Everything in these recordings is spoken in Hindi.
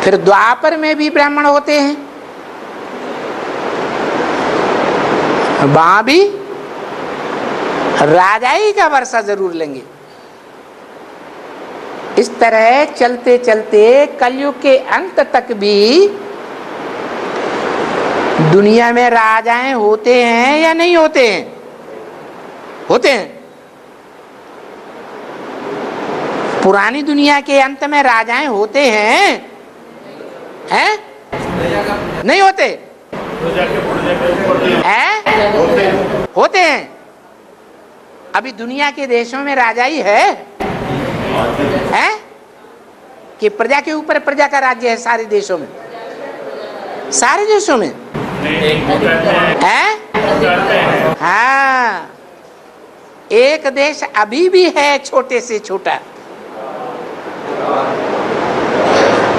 फिर द्वापर में भी ब्राह्मण होते हैं, वहां भी राजाई का वर्षा जरूर लेंगे। इस तरह चलते चलते कलयुग के अंत तक भी दुनिया में राजाएं होते हैं या नहीं होते हैं? होते हैं। पुरानी दुनिया के अंत में राजाएं होते हैं, हैं? नहीं होते हैं? होते हैं। अभी दुनिया के देशों में राजाई है कि प्रजा के ऊपर प्रजा का राज्य है? सारे देशों में, सारे देशों में है। हाँ, एक देश अभी भी है छोटे से छोटा,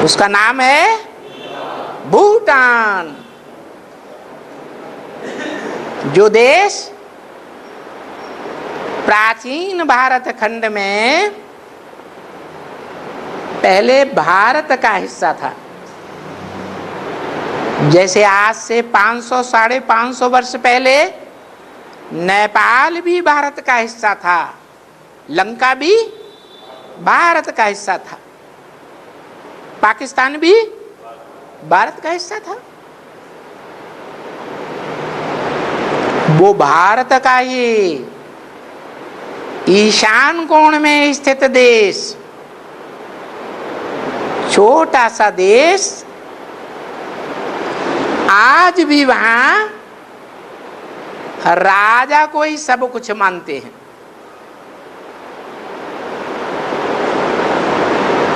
उसका नाम है भूटान। जो देश प्राचीन भारत खंड में पहले भारत का हिस्सा था, जैसे आज से 500 550 वर्ष पहले नेपाल भी भारत का हिस्सा था, लंका भी भारत का हिस्सा था, पाकिस्तान भी भारत का हिस्सा था। वो भारत का ही ईशान कोण में स्थित देश, छोटा सा देश, आज भी वहां राजा को ही सब कुछ मानते हैं।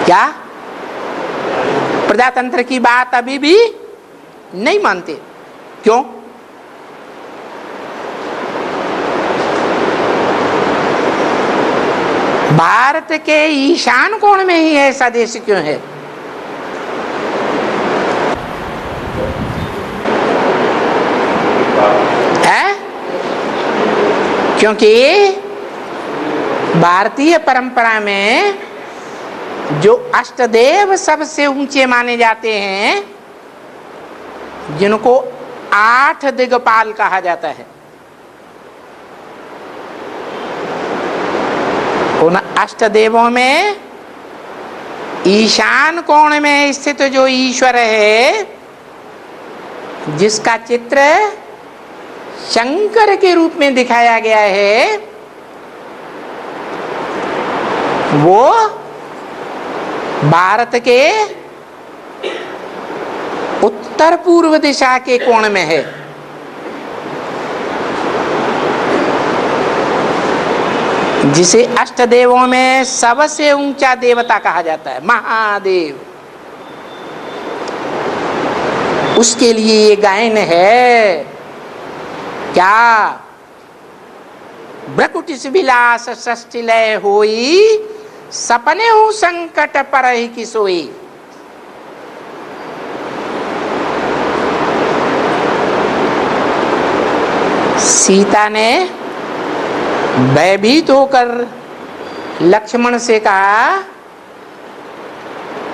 क्या प्रजातंत्र की बात अभी भी नहीं मानते? क्यों? भारत के ईशान कोण में ही ऐसा देश क्यों है? क्योंकि भारतीय परंपरा में जो अष्टदेव सबसे ऊंचे माने जाते हैं, जिनको 8 दिग्पाल कहा जाता है, उन अष्टदेवों में ईशान कोण में स्थित जो ईश्वर है, जिसका चित्र शंकर के रूप में दिखाया गया है, वो भारत के उत्तर पूर्व दिशा के कोण में है। जिसे अष्टदेवों में सबसे ऊंचा देवता कहा जाता है, महादेव। उसके लिए ये गायन है, क्या? ब्रकुटिस विलास षष्टि लय होई, सपने हूं संकट परहि की सोई। सीता ने भयभीत होकर लक्ष्मण से कहा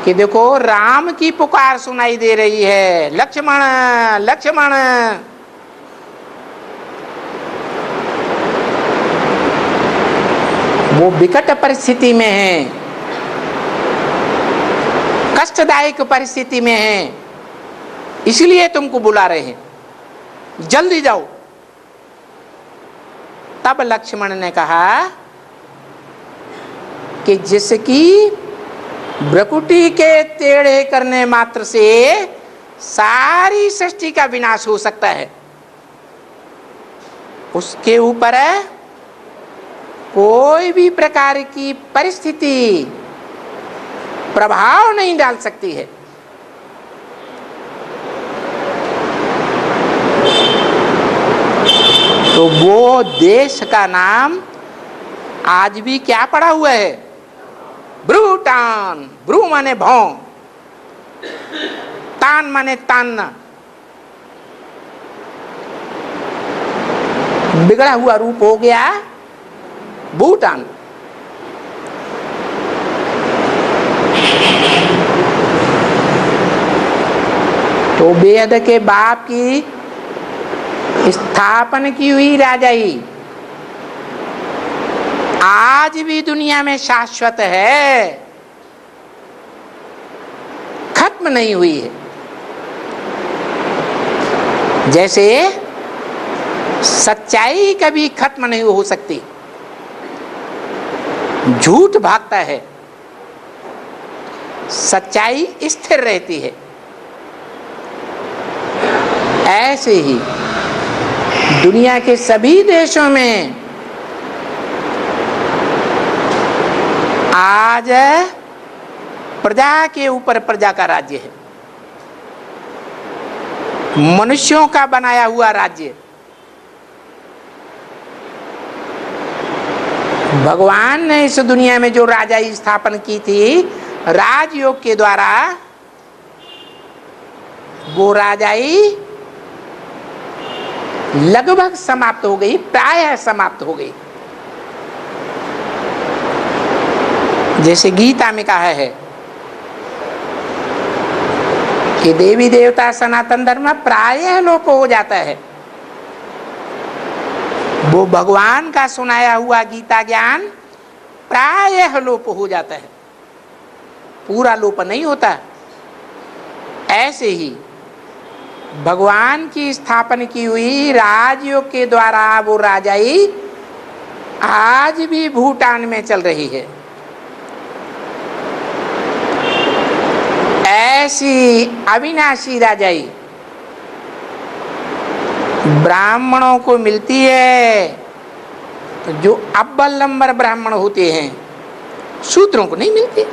कि देखो, राम की पुकार सुनाई दे रही है, लक्ष्मण लक्ष्मण। वो विकट परिस्थिति में है, कष्टदायक परिस्थिति में है, इसलिए तुमको बुला रहे हैं, जल्दी जाओ। तब लक्ष्मण ने कहा कि जिसकी भ्रकुटी के टेढ़े करने मात्र से सारी सृष्टि का विनाश हो सकता है, उसके ऊपर कोई भी प्रकार की परिस्थिति प्रभाव नहीं डाल सकती है। तो वो देश का नाम आज भी क्या पड़ा हुआ है? भूटान। भ्रू माने भौं, तान माने तानना, बिगड़ा हुआ रूप हो गया भूटान। तो बेहद के बाप की स्थापन की हुई राजाई आज भी दुनिया में शाश्वत है, खत्म नहीं हुई है। जैसे सच्चाई कभी खत्म नहीं हो सकती, झूठ भागता है, सच्चाई स्थिर रहती है। ऐसे ही दुनिया के सभी देशों में आज प्रजा के ऊपर प्रजा का राज्य है, मनुष्यों का बनाया हुआ राज्य। भगवान ने इस दुनिया में जो राजाई स्थापन की थी राजयोग के द्वारा, वो राजाई लगभग समाप्त हो गई, प्रायः समाप्त हो गई। जैसे गीता में कहा है कि देवी देवता सनातन धर्म प्रायः लोप हो जाता है। वो भगवान का सुनाया हुआ गीता ज्ञान प्रायः लोप हो जाता है, पूरा लोप नहीं होता। ऐसे ही भगवान की स्थापन की हुई राजयोग के द्वारा वो राजाई आज भी भूटान में चल रही है। ऐसी अविनाशी राजाई ब्राह्मणों को मिलती है, जो अव्वल नंबर ब्राह्मण होते हैं, शूद्रों को नहीं मिलती।